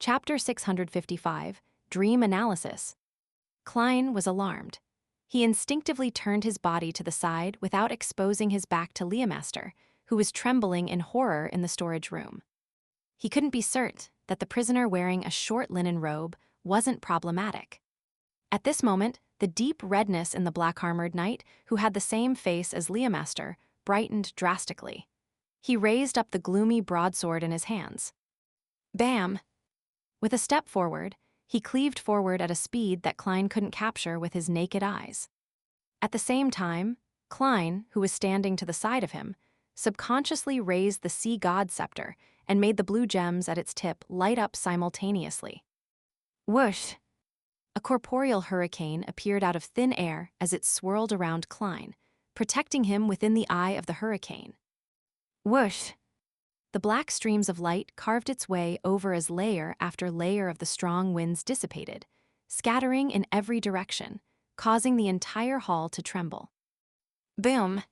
Chapter 655, Dream Analysis. Klein was alarmed. He instinctively turned his body to the side without exposing his back to Leomaster, who was trembling in horror in the storage room. He couldn't be certain that the prisoner wearing a short linen robe wasn't problematic. At this moment, the deep redness in the black-armored knight, who had the same face as Leomaster, brightened drastically. He raised up the gloomy broadsword in his hands. Bam! With a step forward, he cleaved forward at a speed that Klein couldn't capture with his naked eyes. At the same time, Klein, who was standing to the side of him, subconsciously raised the sea god scepter and made the blue gems at its tip light up simultaneously. Whoosh! A corporeal hurricane appeared out of thin air as it swirled around Klein, protecting him within the eye of the hurricane. Whoosh! The black streams of light carved its way over as layer after layer of the strong winds dissipated, scattering in every direction, causing the entire hall to tremble. Boom!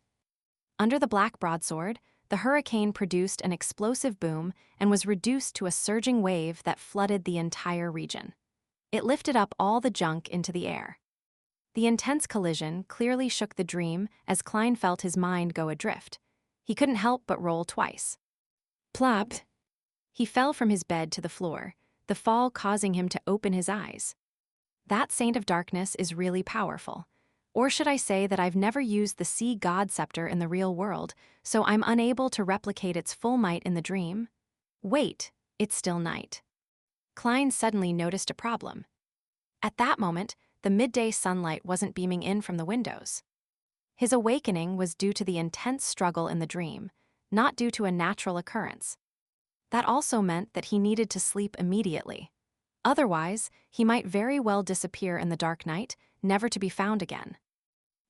Under the black broadsword, the hurricane produced an explosive boom and was reduced to a surging wave that flooded the entire region. It lifted up all the junk into the air. The intense collision clearly shook the dream as Klein felt his mind go adrift. He couldn't help but roll twice. Plop! He fell from his bed to the floor, the fall causing him to open his eyes. That Saint of Darkness is really powerful. Or should I say that I've never used the sea god scepter in the real world, so I'm unable to replicate its full might in the dream? Wait, it's still night. Klein suddenly noticed a problem. At that moment, the midday sunlight wasn't beaming in from the windows. His awakening was due to the intense struggle in the dream, not due to a natural occurrence. That also meant that he needed to sleep immediately. Otherwise, he might very well disappear in the dark night, never to be found again.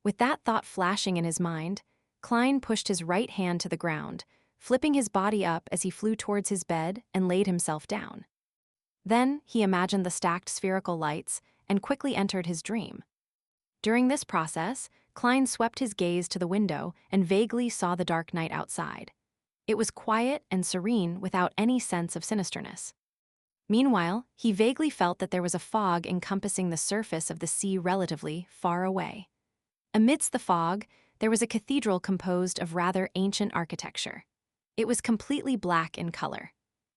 With that thought flashing in his mind, Klein pushed his right hand to the ground, flipping his body up as he flew towards his bed and laid himself down. Then he imagined the stacked spherical lights and quickly entered his dream. During this process, Klein swept his gaze to the window and vaguely saw the dark night outside. It was quiet and serene without any sense of sinisterness. Meanwhile, he vaguely felt that there was a fog encompassing the surface of the sea relatively far away. Amidst the fog, there was a cathedral composed of rather ancient architecture. It was completely black in color.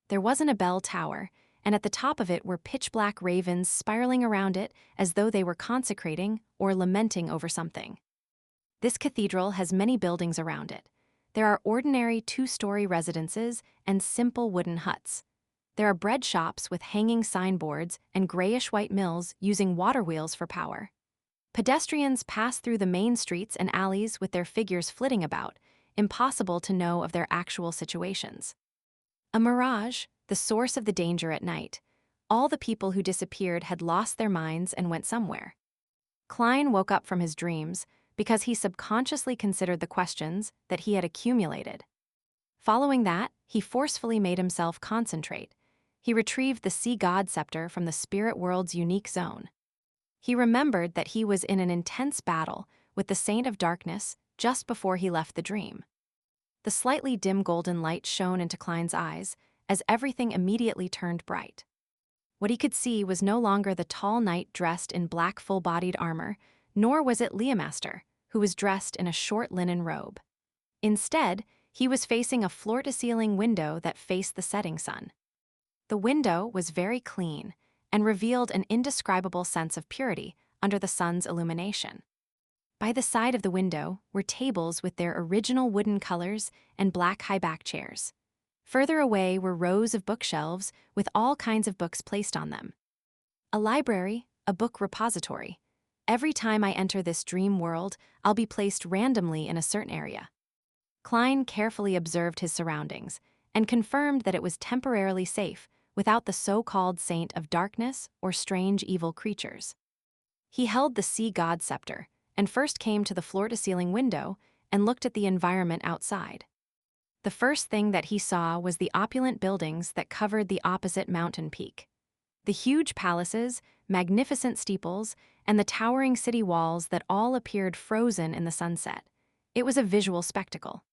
There wasn't a bell tower, and at the top of it were pitch-black ravens spiraling around it as though they were consecrating or lamenting over something. This cathedral has many buildings around it. There are ordinary two-story residences and simple wooden huts. There are bread shops with hanging signboards and grayish-white mills using water wheels for power. Pedestrians pass through the main streets and alleys with their figures flitting about, impossible to know of their actual situations. A mirage, the source of the danger at night. All the people who disappeared had lost their minds and went somewhere. Klein woke up from his dreams because he subconsciously considered the questions that he had accumulated. Following that, he forcefully made himself concentrate. He retrieved the sea god scepter from the spirit world's unique zone. He remembered that he was in an intense battle with the Saint of Darkness just before he left the dream. The slightly dim golden light shone into Klein's eyes as everything immediately turned bright. What he could see was no longer the tall knight dressed in black full-bodied armor, nor was it Leomaster, who was dressed in a short linen robe. Instead, he was facing a floor-to-ceiling window that faced the setting sun. The window was very clean and revealed an indescribable sense of purity under the sun's illumination. By the side of the window were tables with their original wooden colors and black high-back chairs. Further away were rows of bookshelves with all kinds of books placed on them. A library, a book repository. Every time I enter this dream world, I'll be placed randomly in a certain area. Klein carefully observed his surroundings and confirmed that it was temporarily safe without the so-called Saint of Darkness or strange evil creatures. He held the sea god scepter and first came to the floor-to-ceiling window and looked at the environment outside. The first thing that he saw was the opulent buildings that covered the opposite mountain peak. The huge palaces, magnificent steeples, and the towering city walls that all appeared frozen in the sunset. It was a visual spectacle.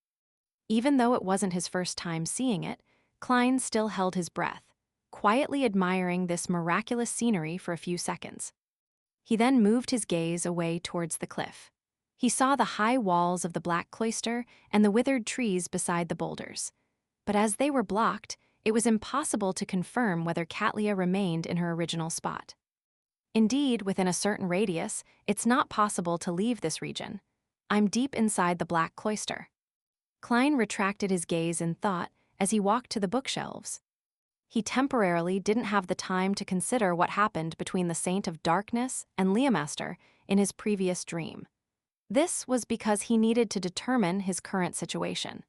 Even though it wasn't his first time seeing it, Klein still held his breath. quietly admiring this miraculous scenery for a few seconds. He then moved his gaze away towards the cliff. He saw the high walls of the Black Cloister and the withered trees beside the boulders. But as they were blocked, it was impossible to confirm whether Katlia remained in her original spot. Indeed, within a certain radius, it's not possible to leave this region. I'm deep inside the Black Cloister. Klein retracted his gaze in thought as he walked to the bookshelves. He temporarily didn't have the time to consider what happened between the Saint of Darkness and Leomaster in his previous dream. This was because he needed to determine his current situation.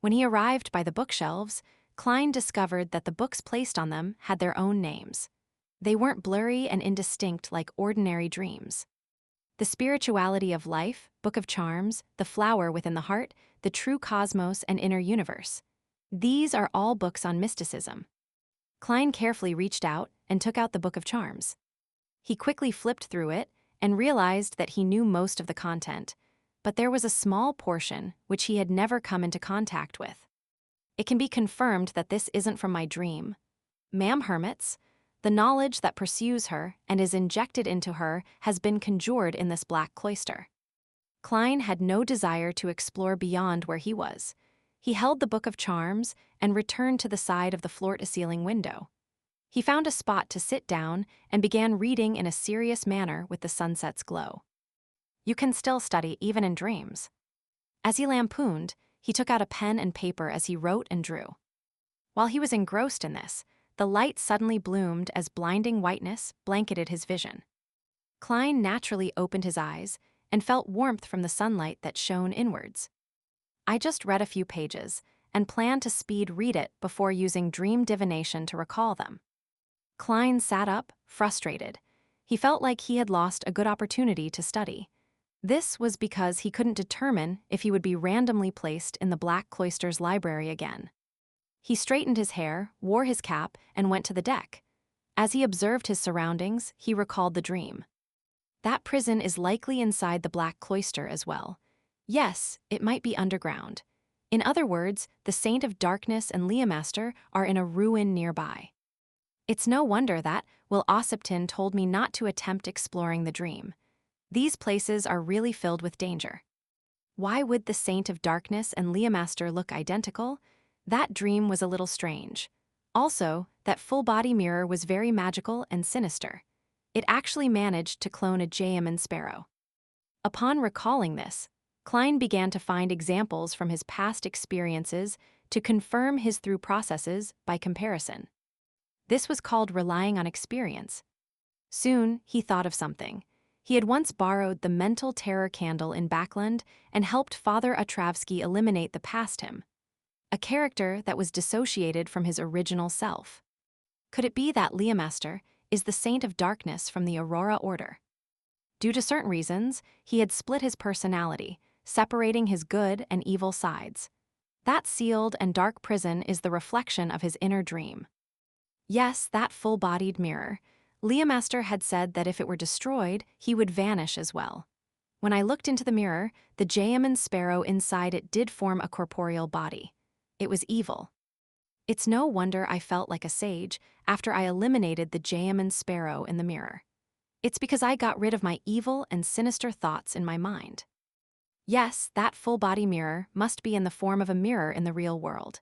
When he arrived by the bookshelves, Klein discovered that the books placed on them had their own names. They weren't blurry and indistinct like ordinary dreams. The Spirituality of Life, Book of Charms, The Flower Within the Heart, The True Cosmos and Inner Universe. These are all books on mysticism. Klein carefully reached out and took out the Book of Charms. He quickly flipped through it and realized that he knew most of the content, but there was a small portion which he had never come into contact with. It can be confirmed that this isn't from my dream. Ma'am Hermits, the knowledge that pursues her and is injected into her has been conjured in this Black Cloister. Klein had no desire to explore beyond where he was. He held the Book of Charms and returned to the side of the floor-to-ceiling window. He found a spot to sit down and began reading in a serious manner with the sunset's glow. You can still study even in dreams. As he lampooned, he took out a pen and paper as he wrote and drew. While he was engrossed in this, the light suddenly bloomed as blinding whiteness blanketed his vision. Klein naturally opened his eyes and felt warmth from the sunlight that shone inwards. I just read a few pages and planned to speed read it before using dream divination to recall them. Klein sat up, frustrated. He felt like he had lost a good opportunity to study. This was because he couldn't determine if he would be randomly placed in the Black Cloister's library again. He straightened his hair, wore his cap, and went to the deck. As he observed his surroundings, he recalled the dream. That prison is likely inside the Black Cloister as well. Yes, it might be underground. In other words, the Saint of Darkness and Leomaster are in a ruin nearby. It's no wonder that, Will Ossipton told me not to attempt exploring the dream. These places are really filled with danger. Why would the Saint of Darkness and Leomaster look identical? That dream was a little strange. Also, that full-body mirror was very magical and sinister. It actually managed to clone a Jayaman sparrow. Upon recalling this, Klein began to find examples from his past experiences to confirm his through processes by comparison. This was called relying on experience. Soon, he thought of something. He had once borrowed the mental terror candle in Backland and helped Father Atravsky eliminate the past him, a character that was dissociated from his original self. Could it be that Leomaster is the Saint of Darkness from the Aurora Order? Due to certain reasons, he had split his personality, separating his good and evil sides. That sealed and dark prison is the reflection of his inner dream. Yes, that full-bodied mirror. Leomaster had said that if it were destroyed, he would vanish as well. When I looked into the mirror, the Jayaman sparrow inside it did form a corporeal body. It was evil. It's no wonder I felt like a sage after I eliminated the Jayaman sparrow in the mirror. It's because I got rid of my evil and sinister thoughts in my mind. Yes, that full-body mirror must be in the form of a mirror in the real world.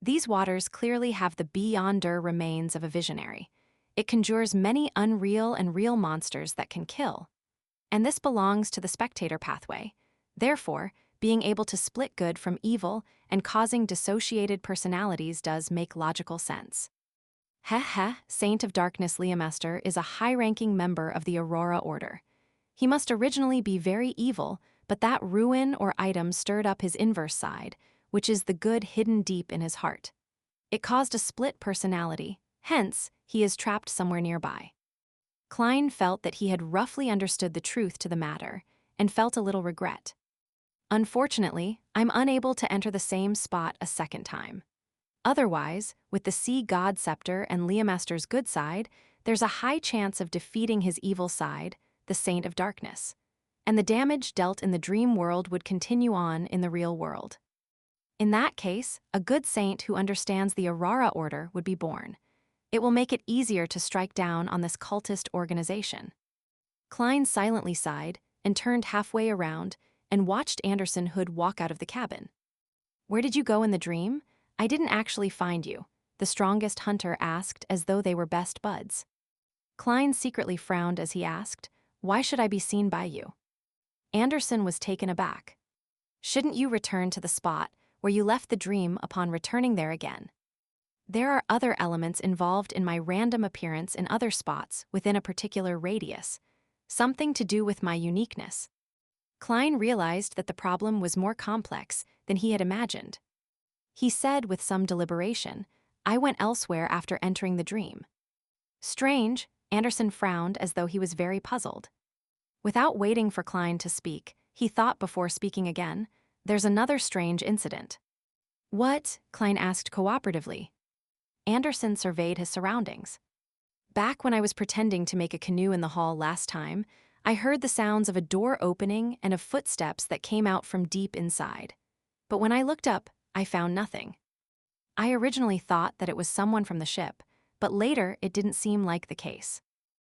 These waters clearly have the beyonder remains of a visionary. It conjures many unreal and real monsters that can kill. And this belongs to the spectator pathway. Therefore, being able to split good from evil and causing dissociated personalities does make logical sense. Saint of Darkness Leomaster is a high-ranking member of the Aurora Order. He must originally be very evil, but that ruin or item stirred up his inverse side, which is the good hidden deep in his heart. It caused a split personality, hence, he is trapped somewhere nearby. Klein felt that he had roughly understood the truth to the matter, and felt a little regret. Unfortunately, I'm unable to enter the same spot a second time. Otherwise, with the Sea God Scepter and Leomaster's good side, there's a high chance of defeating his evil side, the Saint of Darkness. And the damage dealt in the dream world would continue on in the real world. In that case, a good saint who understands the Aurora Order would be born. It will make it easier to strike down on this cultist organization. Klein silently sighed and turned halfway around and watched Anderson Hood walk out of the cabin. Where did you go in the dream? I didn't actually find you, the strongest hunter asked as though they were best buds. Klein secretly frowned as he asked, Why should I be seen by you? Anderson was taken aback. Shouldn't you return to the spot where you left the dream upon returning there again? There are other elements involved in my random appearance in other spots within a particular radius, something to do with my uniqueness. Klein realized that the problem was more complex than he had imagined. He said with some deliberation, I went elsewhere after entering the dream. Strange, Anderson frowned as though he was very puzzled. Without waiting for Klein to speak, he thought before speaking again, there's another strange incident. What? Klein asked cooperatively. Anderson surveyed his surroundings. Back when I was pretending to make a canoe in the hall last time, I heard the sounds of a door opening and of footsteps that came out from deep inside. But when I looked up, I found nothing. I originally thought that it was someone from the ship, but later it didn't seem like the case.